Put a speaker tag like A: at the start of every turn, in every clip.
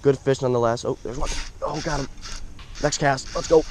A: good fish nonetheless. Oh, there's one. Oh, got him. Next cast. Let's go.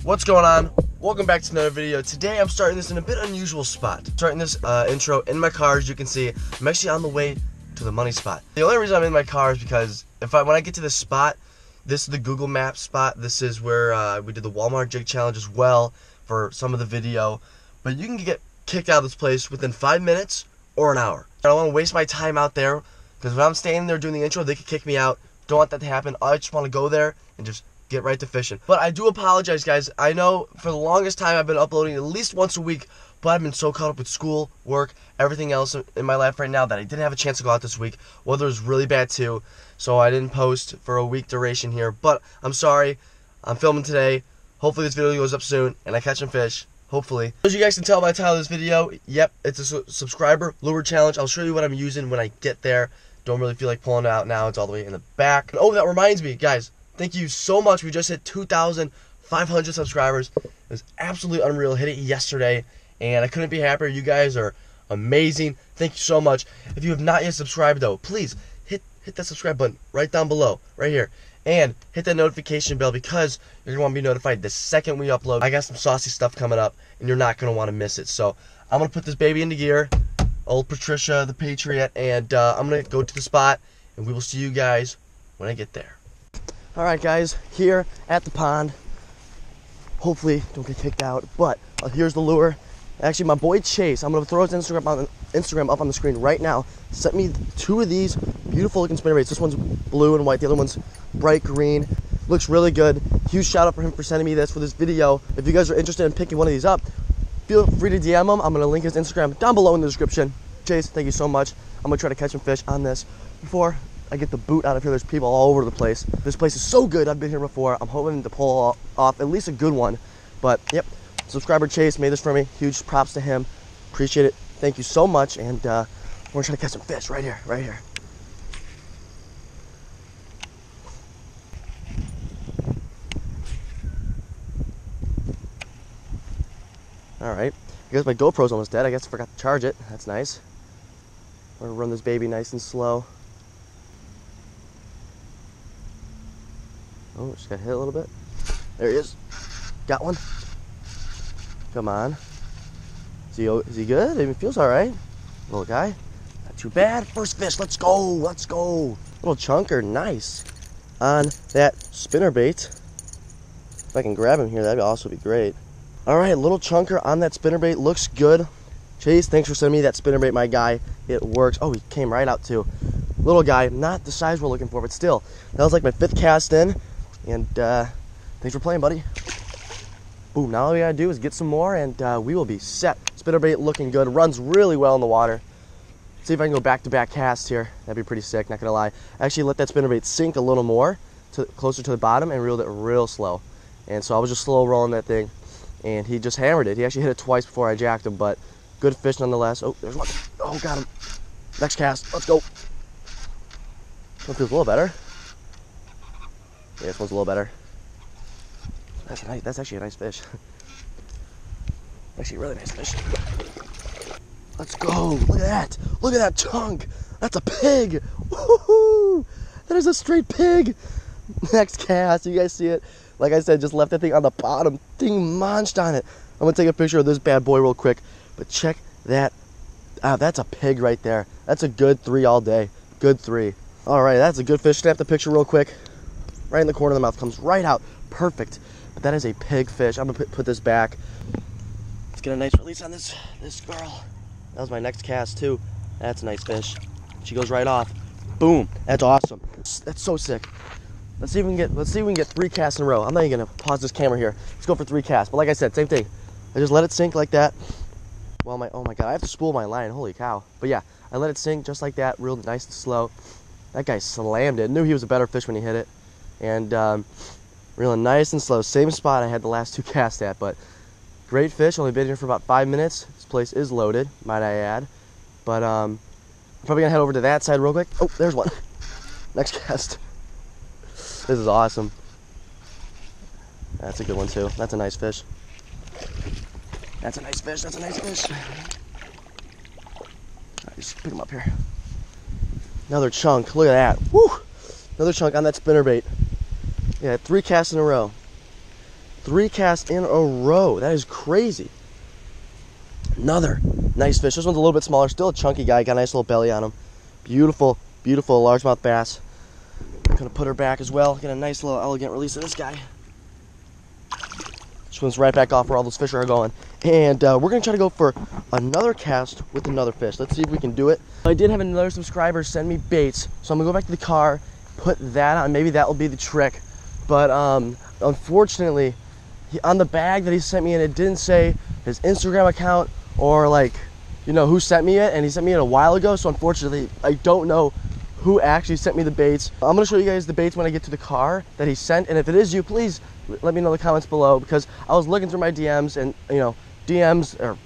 A: What's going on? Welcome back to another video. Today I'm starting this in a bit unusual spot. Starting this intro in my car. As you can see, I'm actually on the way to the money spot. The only reason I'm in my car is because when I get to this spot, this is the Google Maps spot. This is where we did the Walmart Jig Challenge as well for some of the video. But you can get kicked out of this place within 5 minutes or an hour. I don't want to waste my time out there because when I'm standing there doing the intro, they could kick me out. Don't want that to happen. I just want to go there and just get right to fishing. But I do apologize, guys. I know for the longest time I've been uploading at least once a week, but I've been so caught up with school, work, everything else in my life right now that I didn't have a chance to go out this week. Weather was really bad too, so I didn't post for a week duration here. But I'm sorry. I'm filming today. Hopefully this video goes up soon and I catch some fish. Hopefully. As you guys can tell by the title of this video, yep, it's a subscriber lure challenge. I'll show you what I'm using when I get there. Don't really feel like pulling it out now. It's all the way in the back. Oh, that reminds me, guys. Thank you so much. We just hit 2,500 subscribers. It was absolutely unreal. Hit it yesterday, and I couldn't be happier. You guys are amazing. Thank you so much. If you have not yet subscribed, though, please hit that subscribe button right down below, right here. And hit that notification bell because you're going to want to be notified the second we upload. I got some saucy stuff coming up, and you're not going to want to miss it. So I'm going to put this baby into gear, old Patricia the Patriot, and I'm going to go to the spot, and we will see you guys when I get there. Alright guys, here at the pond. Hopefully don't get kicked out, but here's the lure. Actually, my boy Chase, I'm going to throw his Instagram up on the screen right now, sent me 2 of these beautiful looking spinnerbaits. This one's blue and white, the other one's bright green. Looks really good. Huge shout out for him for sending me this for this video. If you guys are interested in picking one of these up, feel free to DM him. I'm going to link his Instagram down below in the description. Chase, thank you so much. I'm going to try to catch some fish on this before I get the boot out of here. There's people all over the place. This place is so good. I've been here before. I'm hoping to pull off at least a good one. But, yep, subscriber Chase made this for me. Huge props to him. Appreciate it. Thank you so much. And we're going to try to catch some fish right here, right here. All right. I guess my GoPro's almost dead. I guess I forgot to charge it. That's nice. I'm going to run this baby nice and slow. Oh, just got hit a little bit. There he is. Got one. Come on. Is he good? I mean, feels all right. Little guy. Not too bad. First fish. Let's go. Let's go. Little chunker. Nice. On that spinnerbait. If I can grab him here, that'd also be great. All right, little chunker on that spinnerbait. Looks good. Chase, thanks for sending me that spinnerbait, my guy. It works. Oh, he came right out too. Little guy. Not the size we're looking for, but still. That was like my 5th cast in. And thanks for playing, buddy. Boom, now all we gotta do is get some more and we will be set. Spinnerbait looking good, runs really well in the water. See if I can go back-to-back casts here. That'd be pretty sick, not gonna lie. I actually let that spinnerbait sink a little more, closer to the bottom, and reeled it real slow. And so I was just slow rolling that thing, and he just hammered it. He actually hit it twice before I jacked him, but good fish nonetheless. Oh, there's one. Oh, got him. Next cast, let's go. This one feels a little better. Yeah, this one's a little better. That's actually a nice fish. Actually a really nice fish. Let's go. Look at that. Look at that chunk. That's a pig. Woohoo! That is a straight pig. Next cast. You guys see it? Like I said, just left that thing on the bottom. Thing munched on it. I'm going to take a picture of this bad boy real quick. But check that out. That's a pig right there. That's a good 3 all day. Good 3. All right, that's a good fish. Snap the picture real quick. Right in the corner of the mouth, comes right out. Perfect. But that is a pig fish. I'm gonna put this back. Let's get a nice release on this girl. That was my next cast too. That's a nice fish. She goes right off. Boom. That's awesome. That's so sick. Let's see if we can get 3 casts in a row. I'm not even gonna pause this camera here. Let's go for 3 casts. But like I said, same thing. I just let it sink like that. Well, oh my god, I have to spool my line. Holy cow. But yeah, I let it sink just like that, real nice and slow. That guy slammed it. Knew he was a better fish when he hit it. And reeling nice and slow. Same spot I had the last 2 casts at, but great fish. Only been here for about 5 minutes. This place is loaded, might I add. But I'm probably gonna head over to that side real quick. Oh, there's one. Next cast. This is awesome. That's a good one too. That's a nice fish. That's a nice fish. That's a nice fish. Just pick them up here. Another chunk. Look at that. Woo! Another chunk on that spinnerbait. Yeah, 3 casts in a row. 3 casts in a row. That is crazy. Another nice fish. This one's a little bit smaller. Still a chunky guy. Got a nice little belly on him. Beautiful, beautiful largemouth bass. I'm gonna put her back as well. Get a nice little elegant release of this guy. Swims right back off where all those fish are going. And we're gonna try to go for another cast with another fish. Let's see if we can do it. I did have another subscriber send me baits, so I'm gonna go back to the car, put that on. Maybe that will be the trick. But unfortunately, on the bag that he sent me in, it didn't say his Instagram account or like, you know, who sent me it, and he sent me it a while ago. So unfortunately, I don't know who actually sent me the baits. I'm gonna show you guys the baits when I get to the car that he sent, and if it is you, please let me know in the comments below, because I was looking through my DMs, and you know, DMs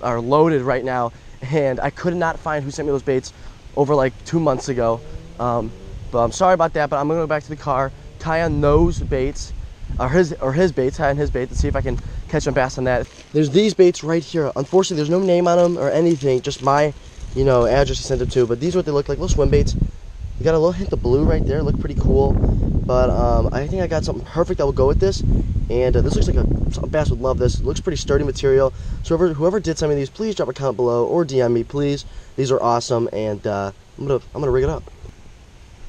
A: are loaded right now, and I could not find who sent me those baits over like 2 months ago. But I'm sorry about that, but I'm gonna go back to the car, tie on those baits, or his baits, tie on his baits, and see if I can catch some bass on that. There's these baits right here. Unfortunately, there's no name on them or anything, just my, you know, address he sent them to, but these are what they look like, little swim baits. You got a little hint of blue right there, look pretty cool. But I think I got something perfect that will go with this. And this looks like a bass would love this. It looks pretty sturdy material. So whoever did some of these, please drop a comment below or DM me, please. These are awesome, and I'm gonna rig it up.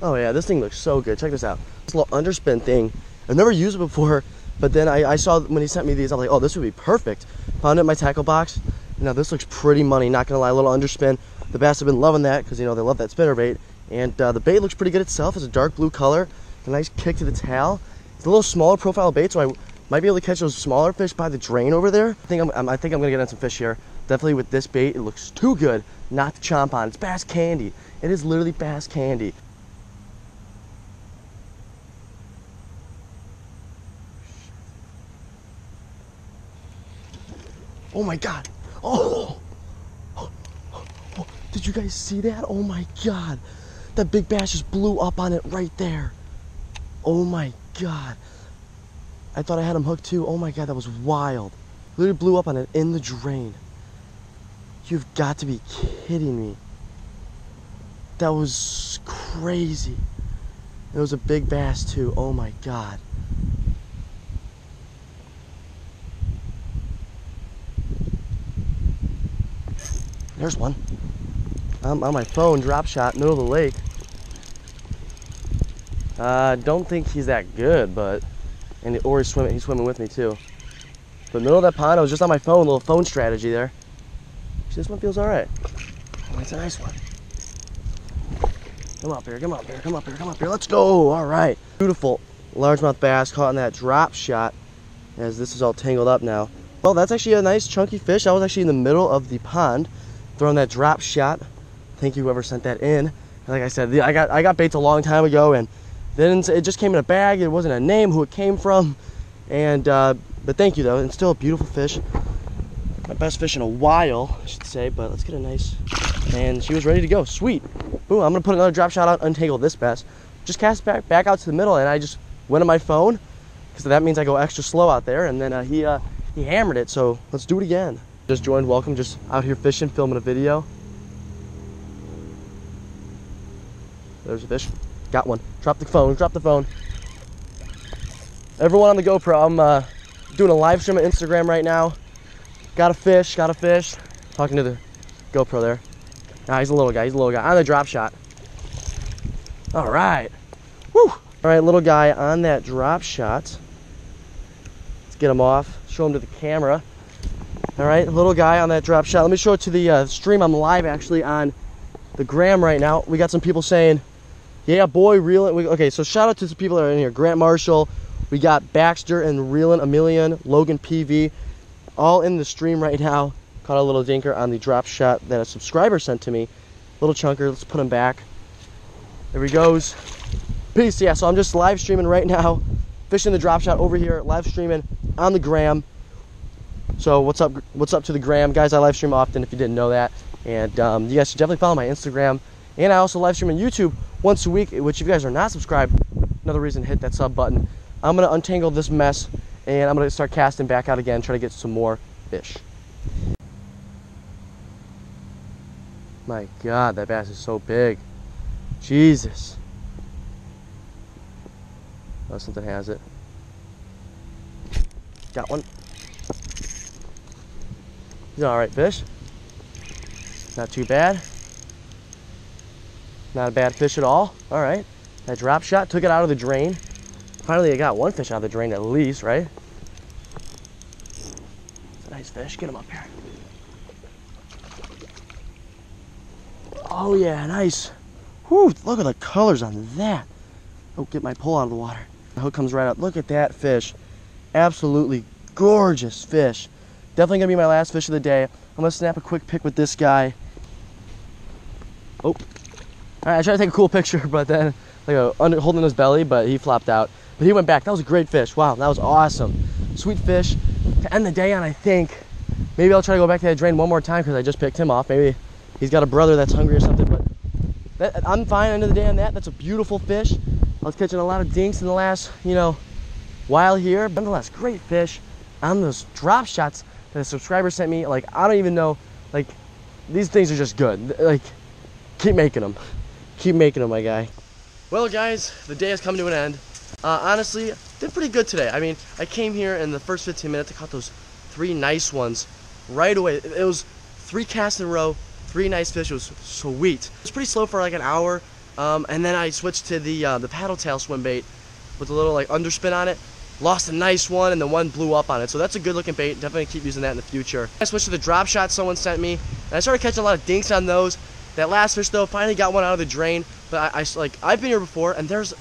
A: Oh yeah, this thing looks so good. Check this out. This little underspin thing. I've never used it before, but then I saw when he sent me these, I was like, oh, this would be perfect. Found it in my tackle box. Now this looks pretty money, not gonna lie, a little underspin. The bass have been loving that because, you know, they love that spinnerbait. And the bait looks pretty good itself. It's a dark blue color, a nice kick to the tail. It's a little smaller profile bait, so I might be able to catch those smaller fish by the drain over there. I think I'm gonna get on some fish here. Definitely with this bait, it looks too good not to chomp on. It's bass candy. It is literally bass candy. Oh my God! Oh! Did you guys see that? Oh my God! That big bass just blew up on it right there. Oh my God! I thought I had him hooked too. Oh my God, that was wild. Literally blew up on it in the drain. You've got to be kidding me. That was crazy. It was a big bass too. Oh my God. There's one. I'm on my phone, drop shot, middle of the lake. Don't think he's that good, but or he's swimming with me too. But middle of that pond, I was just on my phone, little phone strategy there. This one feels all right. Oh, it's a nice one. Come up here, come up here, come up here, come up here. Let's go. All right. Beautiful largemouth bass caught in that drop shot, as this is all tangled up now. Well, that's actually a nice chunky fish. I was actually in the middle of the pond throwing that drop shot. Thank you whoever sent that in. Like I said, I got baits a long time ago, and then it just came in a bag. It wasn't a name, who it came from, and but thank you though. And still a beautiful fish. My best fish in a while, I should say. But let's get a nice. And she was ready to go. Sweet. Boom. I'm gonna put another drop shot out, untangle this bass. Just cast back out to the middle, and I just went on my phone because that means I go extra slow out there. And then he hammered it. So let's do it again. Just joined. Welcome. Just out here fishing, filming a video. There's a fish. Got one. Drop the phone. Drop the phone. Everyone on the GoPro. I'm doing a live stream on Instagram right now. Got a fish. Got a fish. Talking to the GoPro there. Nah, he's a little guy. He's a little guy on the drop shot. All right. Woo. All right, little guy on that drop shot. Let's get him off. Show him to the camera. All right, little guy on that drop shot. Let me show it to the stream. I'm live actually on the gram right now. We got some people saying, yeah, boy, reeling. Okay, so shout out to the people that are in here. Grant Marshall. We got Baxter and Reelin' a Million, Logan PV, all in the stream right now. Caught a little dinker on the drop shot that a subscriber sent to me. Little chunker. Let's put him back. There he goes. Peace. Yeah, so I'm just live streaming right now, fishing the drop shot over here, live streaming on the gram. So what's up? What's up to the gram, guys? I live stream often, if you didn't know that. And you guys should definitely follow my Instagram. And I also live stream on YouTube once a week, which if you guys are not subscribed, another reason to hit that sub button. I'm going to untangle this mess, and I'm going to start casting back out again, try to get some more fish. My God, that bass is so big. Jesus. Oh, something has it. Got one. He's all right fish. Not too bad. Not a bad fish at all. All right. That drop shot took it out of the drain. Finally, I got one fish out of the drain at least, right? It's a nice fish. Get him up here. Oh yeah, nice. Whew, look at the colors on that. Oh, get my pole out of the water. The hook comes right up. Look at that fish. Absolutely gorgeous fish. Definitely gonna be my last fish of the day. I'm gonna snap a quick pic with this guy. Oh. All right, I tried to take a cool picture, but then holding his belly, but he flopped out. But he went back. That was a great fish. Wow, that was awesome. Sweet fish to end the day on, I think. Maybe I'll try to go back to that drain one more time because I just picked him off. Maybe he's got a brother that's hungry or something, but I'm fine end of the day on that. That's a beautiful fish. I was catching a lot of dinks in the last, while here. But nonetheless, great fish on those drop shots that a subscriber sent me. Like, I don't even know, like, these things are just good. Like, keep making them. Keep making them, my guy. Well, guys, the day has come to an end. Honestly, did pretty good today. I mean, I came here in the first 15 minutes. I caught those 3 nice ones right away. It was 3 casts in a row, 3 nice fish. It was sweet. It was pretty slow for like an hour, and then I switched to the paddle tail swim bait with a little like underspin on it. Lost a nice one, and the one blew up on it. So that's a good looking bait. Definitely keep using that in the future. I switched to the drop shot someone sent me, and I started catching a lot of dinks on those. That last fish though, finally got one out of the drain. But I've been here before, and there's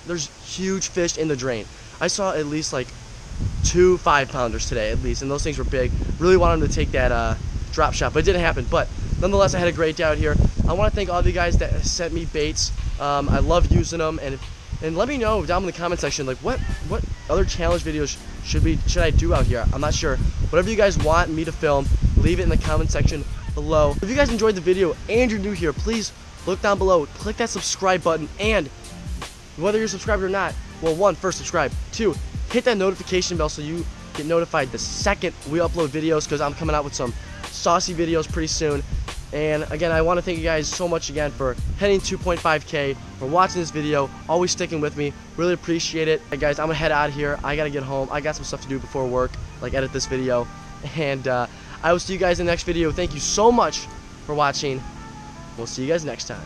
A: huge fish in the drain. I saw at least like 2 5-pounders today at least, and those things were big. Really wanted them to take that drop shot, but it didn't happen. But nonetheless, I had a great day out here. I want to thank all of you guys that sent me baits. I love using them, and let me know down in the comment section like what other challenge videos should I do out here. I'm not sure. Whatever you guys want me to film, leave it in the comment section below. If you guys enjoyed the video and you're new here, please look down below, click that subscribe button, and whether you're subscribed or not, well, 1, first subscribe, 2, hit that notification bell so you get notified the second we upload videos, because I'm coming out with some saucy videos pretty soon. And again, I want to thank you guys so much again for hitting 2.5K, for watching this video, always sticking with me. Really appreciate it. Hey guys, I'm gonna head out of here. I gotta get home. I got some stuff to do before work, like edit this video. And I will see you guys in the next video. Thank you so much for watching. We'll see you guys next time.